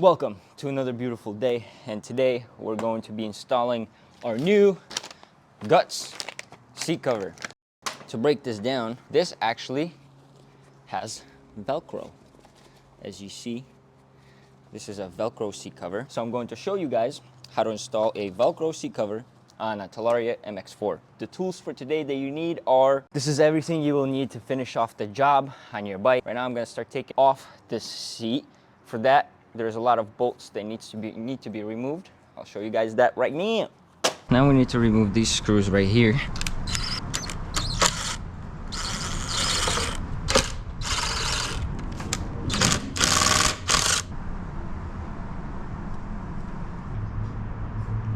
Welcome to another beautiful day, and today we're going to be installing our new Guts seat cover. To break this down, this actually has Velcro. As you see, this is a Velcro seat cover. So I'm going to show you guys how to install a Velcro seat cover on a Talaria MX-4. The tools for today that you need are, this is everything you will need to finish off the job on your bike. Right now I'm gonna start taking off this seat. For that, there's a lot of bolts that need to be removed. I'll show you guys that right now. Now we need to remove these screws right here.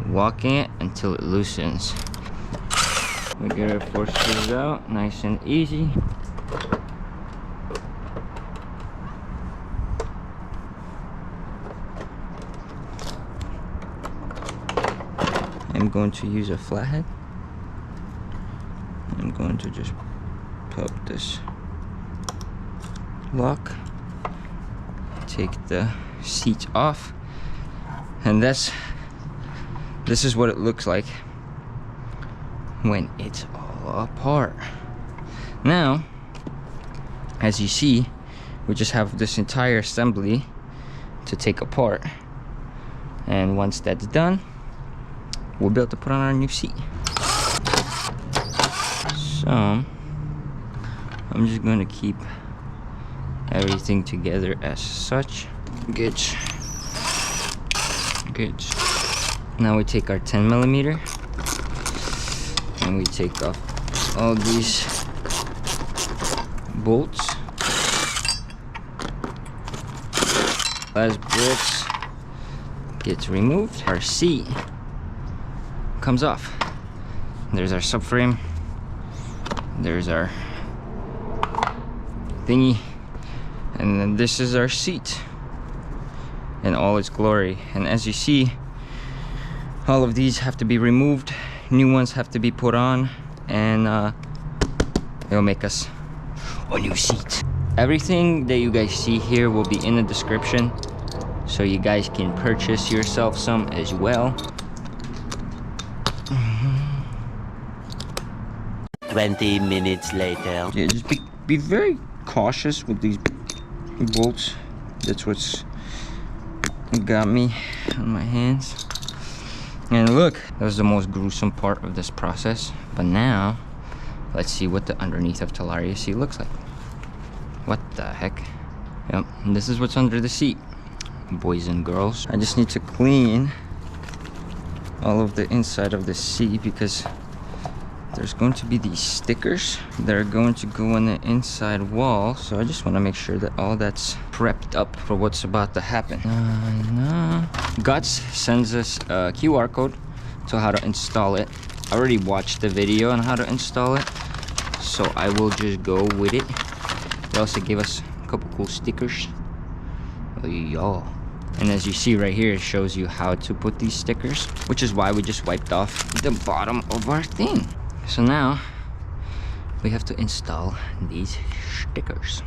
Walking it until it loosens. We get our 4 screws out, nice and easy. I'm going to use a flathead. I'm going to just pop this lock, take the seat off, and this is what it looks like when it's all apart. Now, as you see, we just have this entire assembly to take apart, and once that's done, we'll be able to put on our new seat. So I'm just going to keep everything together as such. Good. Now we take our 10mm and we take off all these bolts. As bricks gets removed, our seat comes off. There's our subframe, there's our thingy, and then this is our seat in all its glory. And as you see, all of these have to be removed, new ones have to be put on, and it'll make us a new seat. Everything that you guys see here will be in the description, so you guys can purchase yourself some as well. 20 minutes later. Yeah, just be very cautious with these bolts. That's what's got me on my hands. And look, that was the most gruesome part of this process. But now, let's see what the underneath of Talaria seat looks like. What the heck? Yep, and this is what's under the seat, boys and girls. I just need to clean all of the inside of the seat because there's going to be these stickers that are going to go on the inside wall. So I just want to make sure that all that's prepped up for what's about to happen. Guts sends us a QR code to how to install it. I already watched the video on how to install it, so I will just go with it. They also gave us a couple cool stickers. Oh, yeah. And as you see right here, it shows you how to put these stickers, which is why we just wiped off the bottom of our thing. So now we have to install these stickers.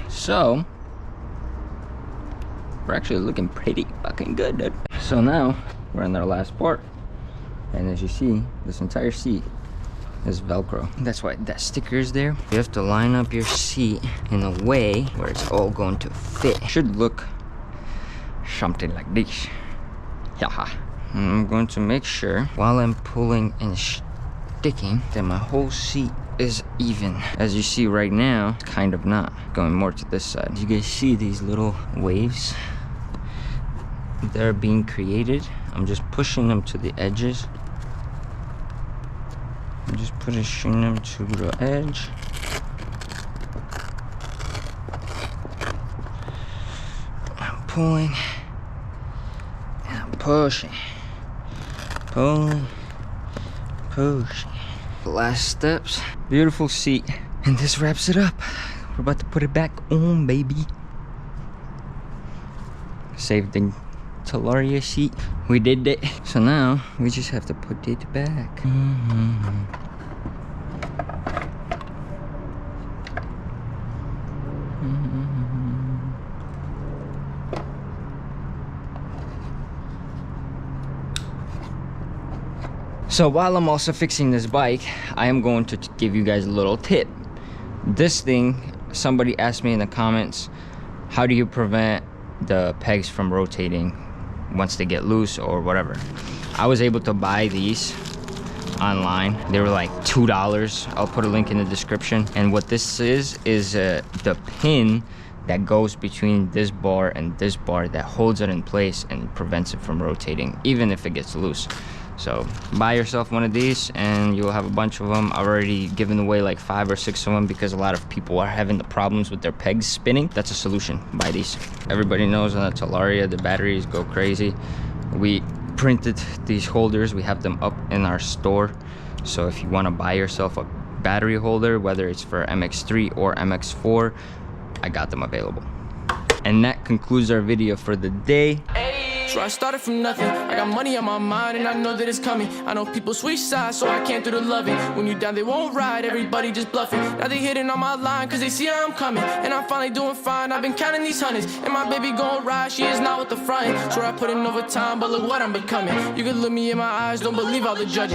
So we're actually looking pretty fucking good, dude. So now we're on our last part, and as you see, this entire seat is Velcro. That's why that sticker is there. You have to line up your seat in a way where it's all going to fit. It should look something like this. Haha. I'm going to make sure while I'm pulling and sticking that my whole seat is even. As you see right now, it's kind of not. Going more to this side. You guys see these little waves? They're being created. I'm just pushing them to the edges. I'm just pushing them to the edge. I'm pulling and I'm pushing. Pulling Oh shit. Last steps. Beautiful seat. And this wraps it up. We're about to put it back on, baby. Save the Talaria seat. We did it. So now we just have to put it back. So while I'm also fixing this bike, I am going to give you guys a little tip. This thing, somebody asked me in the comments, how do you prevent the pegs from rotating once they get loose or whatever? I was able to buy these online. They were like $2. I'll put a link in the description. And what this is the pin that goes between this bar and this bar that holds it in place and prevents it from rotating, even if it gets loose. So buy yourself one of these and you'll have a bunch of them. I've already given away like 5 or 6 of them because a lot of people are having the problems with their pegs spinning. That's a solution. Buy these. Everybody knows on the Talaria the batteries go crazy. We printed these holders. We have them up in our store. So if you want to buy yourself a battery holder, whether it's for MX3 or MX4, I got them available. And that concludes our video for the day. So I started from nothing. I got money on my mind and I know that it's coming. I know people switch sides, so I can't do the loving. When you down, they won't ride, everybody just bluffing. Now they hitting on my line, cause they see how I'm coming. And I'm finally doing fine, I've been counting these hundreds. And my baby gon' ride, she is not with the front. So I put in overtime, but look what I'm becoming. You can look me in my eyes, don't believe all the judging.